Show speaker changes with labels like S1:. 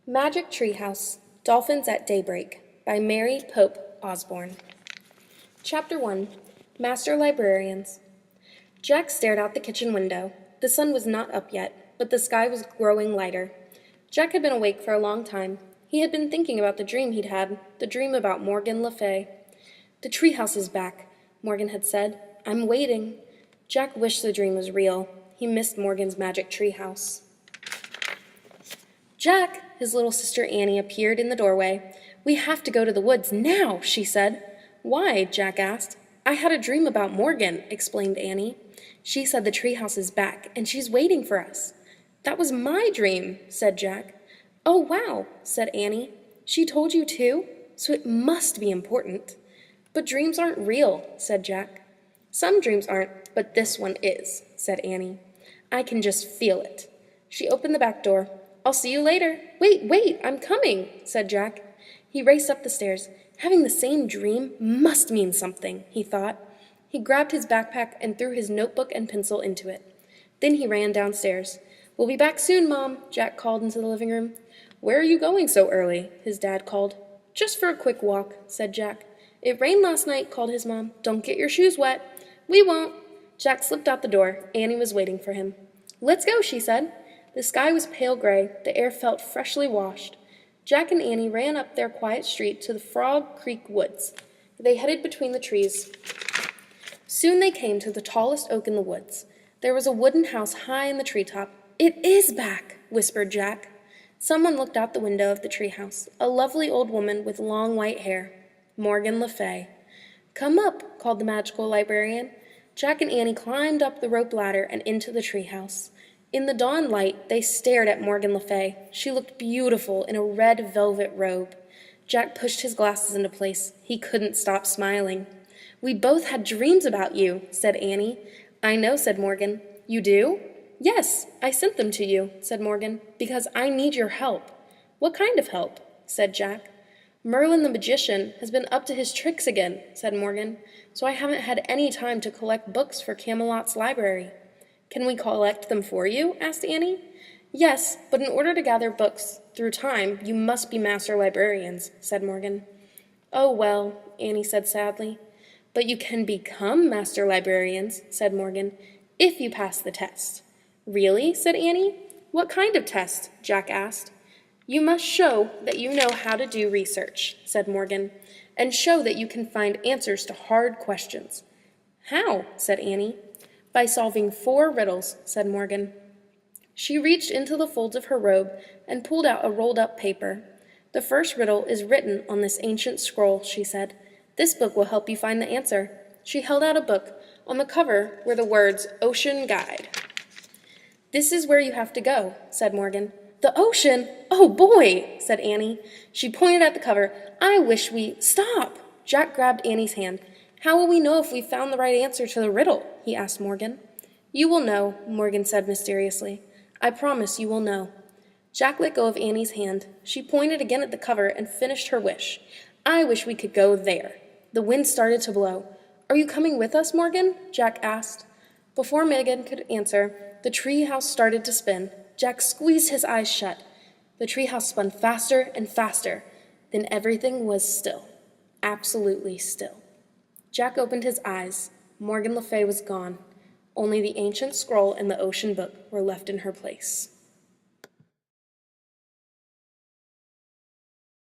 S1: Magic Treehouse, Dolphins at Daybreak by Mary Pope Osborne. Chapter 1, Master Librarians. Jack stared out the kitchen window. The sun was not up yet, but the sky was growing lighter. Jack had been awake for a long time. He had been thinking about the dream he'd had, the dream about Morgan Le Fay. "The treehouse is back," Morgan had said. "I'm waiting." Jack wished the dream was real. He missed Morgan's magic treehouse. "Jack," his little sister Annie appeared in the doorway. "We have to go to the woods now," she said. "Why?" Jack asked. "I had a dream about Morgan," explained Annie. "She said the treehouse is back, and she's waiting for us." "That was my dream," said Jack. "Oh, wow," said Annie. "She told you too? So it must be important." "But dreams aren't real," said Jack. "Some dreams aren't, but this one is," said Annie. "I can just feel it." She opened the back door. "I'll see you later." Wait, I'm coming," said Jack. He raced up the stairs. Having the same dream must mean something, he thought. He grabbed his backpack and threw his notebook and pencil into it. Then he ran downstairs. "We'll be back soon, Mom," Jack called into the living room. "Where are you going so early?" his dad called. "Just for a quick walk," said Jack. "It rained last night," called his mom. "Don't get your shoes wet." "We won't." Jack slipped out the door. Annie was waiting for him. "Let's go," she said. The sky was pale gray. The air felt freshly washed. Jack and Annie ran up their quiet street to the Frog Creek woods. They headed between the trees. Soon they came to the tallest oak in the woods. There was a wooden house high in the treetop. "It is back," whispered Jack. Someone looked out the window of the treehouse, a lovely old woman with long white hair. Morgan Le Fay. "Come up," called the magical librarian. Jack and Annie climbed up the rope ladder and into the treehouse. In the dawn light, they stared at Morgan Le Fay. She looked beautiful in a red velvet robe. Jack pushed his glasses into place. He couldn't stop smiling. "We both had dreams about you," said Annie. "I know," said Morgan. "You do?" "Yes, I sent them to you," said Morgan, "because I need your help." "What kind of help?" said Jack. "Merlin the magician has been up to his tricks again," said Morgan, "so I haven't had any time to collect books for Camelot's library." "Can we collect them for you?" asked Annie. "Yes, but in order to gather books through time, you must be master librarians," said Morgan. "Oh, well," Annie said sadly. "But you can become master librarians," said Morgan, "if you pass the test." "Really?" said Annie. "What kind of test?" Jack asked. "You must show that you know how to do research," said Morgan, "and show that you can find answers to hard questions." "How?" said Annie. "By solving 4 riddles," said Morgan. She reached into the folds of her robe and pulled out a rolled-up paper. "The first riddle is written on this ancient scroll," she said. "This book will help you find the answer." She held out a book. On the cover were the words, "Ocean Guide." "This is where you have to go," said Morgan. "The ocean? Oh, boy!" said Annie. She pointed at the cover. "I wish we—" "Stop!" Jack grabbed Annie's hand. "How will we know if we've found the right answer to the riddle?" he asked Morgan. "You will know," Morgan said mysteriously. "I promise you will know." Jack let go of Annie's hand. She pointed again at the cover and finished her wish. "I wish we could go there." The wind started to blow. "Are you coming with us, Morgan?" Jack asked. Before Megan could answer, the treehouse started to spin. Jack squeezed his eyes shut. The treehouse spun faster and faster. Then everything was still. Absolutely still. Jack opened his eyes. Morgan Le Fay was gone. Only the ancient scroll and the ocean book were left in her place.